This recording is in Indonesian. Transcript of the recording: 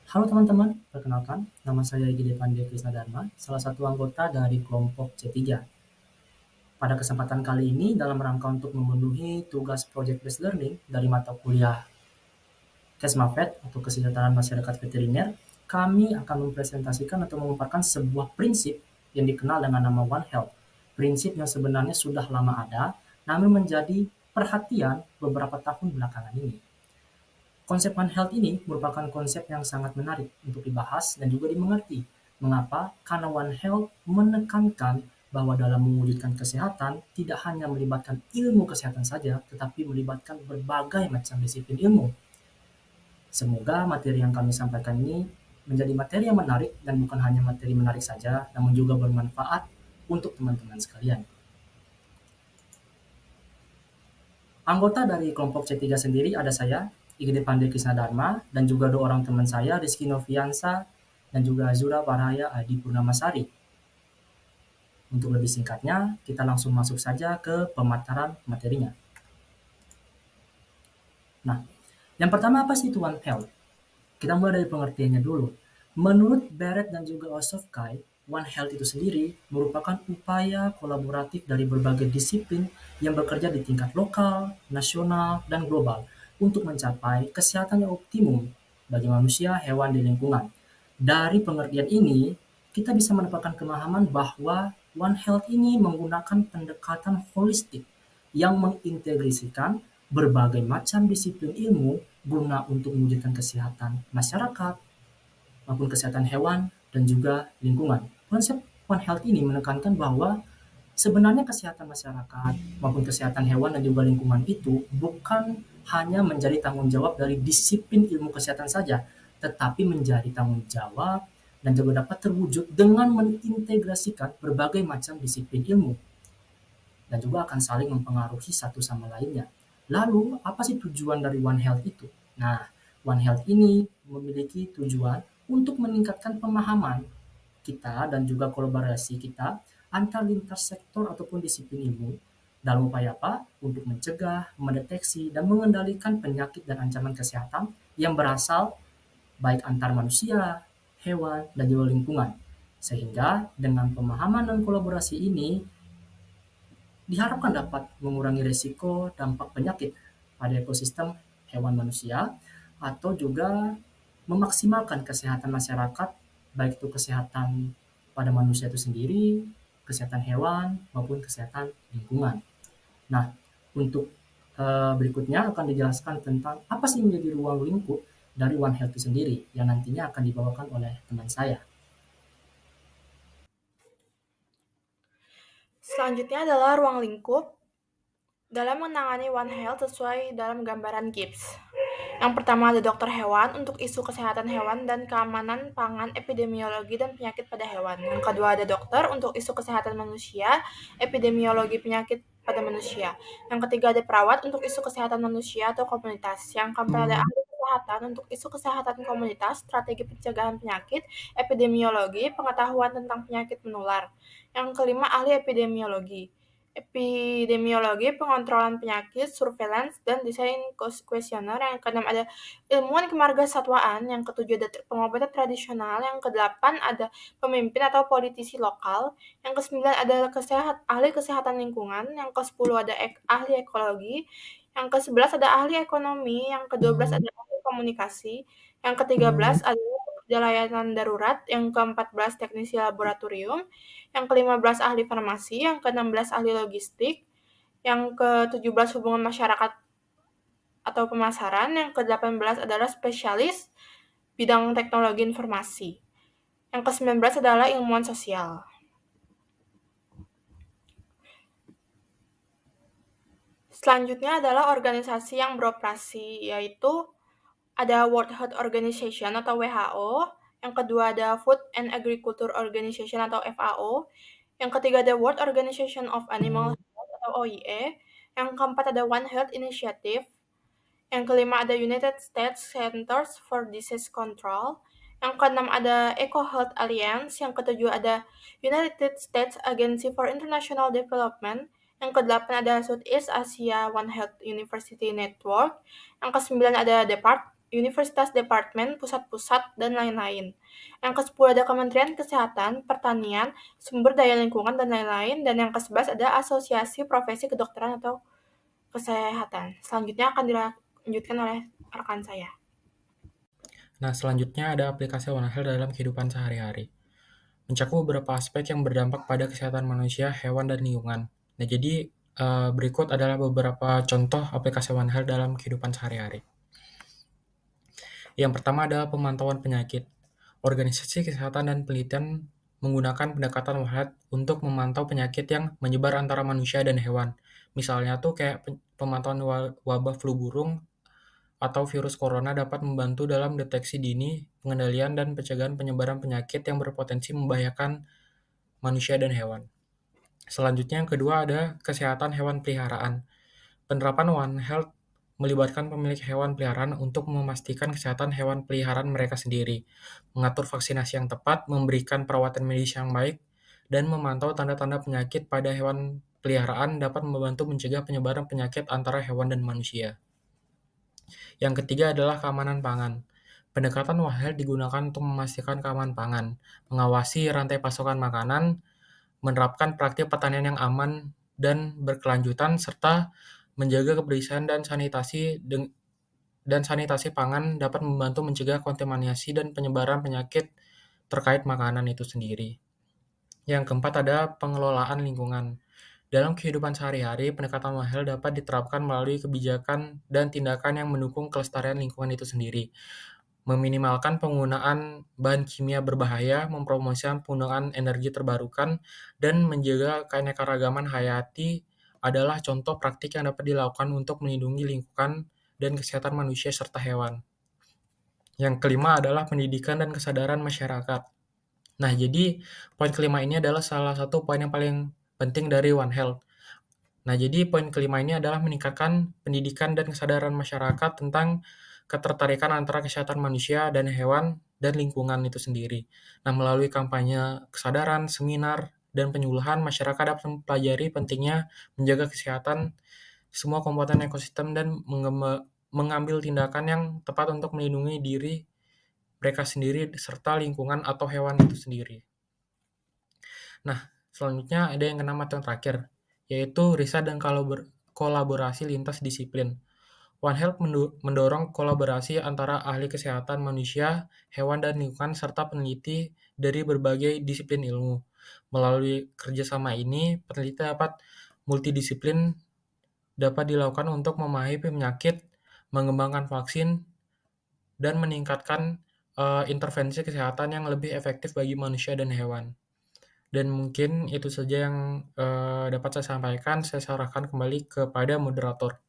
Halo teman-teman, perkenalkan, nama saya Gide Pandey Krisnadharma, salah satu anggota dari kelompok C3. Pada kesempatan kali ini, dalam rangka untuk memenuhi tugas Project Based Learning dari mata kuliah Kesmafet atau Kesejahteraan Masyarakat Veteriner, kami akan mempresentasikan atau memaparkan sebuah prinsip yang dikenal dengan nama One Health. Prinsip yang sebenarnya sudah lama ada, namun menjadi perhatian beberapa tahun belakangan ini. Konsep One Health ini merupakan konsep yang sangat menarik untuk dibahas dan juga dimengerti. Mengapa? Karena One Health menekankan bahwa dalam mewujudkan kesehatan tidak hanya melibatkan ilmu kesehatan saja, tetapi melibatkan berbagai macam disiplin ilmu. Semoga materi yang kami sampaikan ini menjadi materi yang menarik dan bukan hanya materi menarik saja, namun juga bermanfaat untuk teman-teman sekalian. Anggota dari kelompok C3 sendiri ada saya, Igede Pandey Krisnadharma, dan juga dua orang teman saya, Rizky Noviansa, dan juga Azura Waraya Adi Purnamasari. Untuk lebih singkatnya, kita langsung masuk saja ke pemaparan materinya. Nah, yang pertama apa sih itu One Health? Kita mulai dari pengertiannya dulu. Menurut Barrett dan juga Osofsky, One Health itu sendiri merupakan upaya kolaboratif dari berbagai disiplin yang bekerja di tingkat lokal, nasional, dan global untuk mencapai kesehatan yang optimum bagi manusia, hewan, dan lingkungan. Dari pengertian ini, kita bisa mendapatkan pemahaman bahwa One Health ini menggunakan pendekatan holistik yang mengintegrasikan berbagai macam disiplin ilmu guna untuk mewujudkan kesehatan masyarakat maupun kesehatan hewan dan juga lingkungan. Konsep One Health ini menekankan bahwa sebenarnya kesehatan masyarakat maupun kesehatan hewan dan juga lingkungan itu bukan hanya menjadi tanggung jawab dari disiplin ilmu kesehatan saja, tetapi menjadi tanggung jawab dan juga dapat terwujud dengan mengintegrasikan berbagai macam disiplin ilmu dan juga akan saling mempengaruhi satu sama lainnya. Lalu, apa sih tujuan dari One Health itu? Nah, One Health ini memiliki tujuan untuk meningkatkan pemahaman kita dan juga kolaborasi kita antar lintas sektor ataupun disiplin ilmu dalam upaya apa? Untuk mencegah, mendeteksi, dan mengendalikan penyakit dan ancaman kesehatan yang berasal baik antar manusia, hewan, dan juga lingkungan. Sehingga dengan pemahaman dan kolaborasi ini diharapkan dapat mengurangi risiko dampak penyakit pada ekosistem hewan manusia atau juga memaksimalkan kesehatan masyarakat, baik itu kesehatan pada manusia itu sendiri, kesehatan hewan, maupun kesehatan lingkungan. Nah, untuk berikutnya akan dijelaskan tentang apa sih menjadi ruang lingkup dari One Health itu sendiri yang nantinya akan dibawakan oleh teman saya. Selanjutnya adalah ruang lingkup dalam menangani One Health sesuai dalam gambaran Gibbs. Yang pertama ada dokter hewan untuk isu kesehatan hewan dan keamanan pangan, epidemiologi dan penyakit pada hewan. Yang kedua ada dokter untuk isu kesehatan manusia, epidemiologi penyakit pada manusia. Yang ketiga ada perawat untuk isu kesehatan manusia atau komunitas. Yang keempat ada ahli kesehatan untuk isu kesehatan komunitas, strategi pencegahan penyakit, epidemiologi, pengetahuan tentang penyakit menular. Yang kelima ahli epidemiologi. Epidemiologi, pengontrolan penyakit, surveillance, dan desain kuesioner. Yang keenam ada ilmuwan kemargasatwaan. Yang ketujuh ada pengobatan tradisional. Yang kedelapan ada pemimpin atau politisi lokal. Yang kesembilan ada ahli kesehatan lingkungan. Yang kesepuluh ada ahli ekologi. Yang kesebelas ada ahli ekonomi. Yang kedua belas ada ahli komunikasi. Yang ketiga belas ada layanan darurat. Yang keempat belas teknisi laboratorium. Yang ke-15 ahli farmasi, yang ke-16 ahli logistik, yang ke-17 hubungan masyarakat atau pemasaran, yang ke-18 adalah spesialis bidang teknologi informasi. Yang ke-19 adalah ilmuwan sosial. Selanjutnya adalah organisasi yang beroperasi, yaitu ada World Health Organization atau WHO, yang kedua ada Food and Agriculture Organization atau FAO, yang ketiga ada World Organization of Animal Health atau OIE, yang keempat ada One Health Initiative, yang kelima ada United States Centers for Disease Control, yang keenam ada Eco Health Alliance, yang ketujuh ada United States Agency for International Development, yang kedelapan ada Southeast Asia One Health University Network, yang kesembilan ada universitas, departemen, pusat-pusat, dan lain-lain. Yang ke-10 ada Kementerian Kesehatan, Pertanian, Sumber Daya Lingkungan, dan lain-lain. Dan yang ke-11 ada Asosiasi Profesi Kedokteran atau Kesehatan. Selanjutnya akan dilanjutkan oleh rekan saya. Nah, selanjutnya ada aplikasi One Health dalam kehidupan sehari-hari. Mencakup beberapa aspek yang berdampak pada kesehatan manusia, hewan, dan lingkungan. Nah, jadi berikut adalah beberapa contoh aplikasi One Health dalam kehidupan sehari-hari. Yang pertama adalah pemantauan penyakit. Organisasi Kesehatan dan Penelitian menggunakan pendekatan One Health untuk memantau penyakit yang menyebar antara manusia dan hewan. Misalnya tuh kayak pemantauan wabah flu burung atau virus corona dapat membantu dalam deteksi dini, pengendalian, dan pencegahan penyebaran penyakit yang berpotensi membahayakan manusia dan hewan. Selanjutnya yang kedua ada kesehatan hewan peliharaan. Penerapan One Health melibatkan pemilik hewan peliharaan untuk memastikan kesehatan hewan peliharaan mereka sendiri, mengatur vaksinasi yang tepat, memberikan perawatan medis yang baik, dan memantau tanda-tanda penyakit pada hewan peliharaan dapat membantu mencegah penyebaran penyakit antara hewan dan manusia. Yang ketiga adalah keamanan pangan. Pendekatan One Health digunakan untuk memastikan keamanan pangan, mengawasi rantai pasokan makanan, menerapkan praktik pertanian yang aman dan berkelanjutan, serta menjaga kebersihan dan sanitasi pangan dapat membantu mencegah kontaminasi dan penyebaran penyakit terkait makanan itu sendiri. Yang keempat ada pengelolaan lingkungan. Dalam kehidupan sehari-hari, pendekatan One Health dapat diterapkan melalui kebijakan dan tindakan yang mendukung kelestarian lingkungan itu sendiri, meminimalkan penggunaan bahan kimia berbahaya, mempromosikan penggunaan energi terbarukan, dan menjaga keanekaragaman hayati adalah contoh praktik yang dapat dilakukan untuk melindungi lingkungan dan kesehatan manusia serta hewan. Yang kelima adalah pendidikan dan kesadaran masyarakat. Nah, jadi poin kelima ini adalah salah satu poin yang paling penting dari One Health. Nah, jadi poin kelima ini adalah meningkatkan pendidikan dan kesadaran masyarakat tentang ketertarikan antara kesehatan manusia dan hewan dan lingkungan itu sendiri. Nah, melalui kampanye kesadaran, seminar, dan penyuluhan, masyarakat dapat mempelajari pentingnya menjaga kesehatan semua komponen ekosistem dan mengambil tindakan yang tepat untuk melindungi diri mereka sendiri serta lingkungan atau hewan itu sendiri. Nah, selanjutnya ada yang keenam atau yang terakhir, yaitu riset dan kolaborasi lintas disiplin. One Health mendorong kolaborasi antara ahli kesehatan manusia, hewan, dan lingkungan, serta peneliti dari berbagai disiplin ilmu. Melalui kerjasama ini, peneliti multidisiplin dapat dilakukan untuk memahami penyakit, mengembangkan vaksin, dan meningkatkan intervensi kesehatan yang lebih efektif bagi manusia dan hewan. Dan mungkin itu saja yang dapat saya sampaikan. Saya serahkan kembali kepada moderator.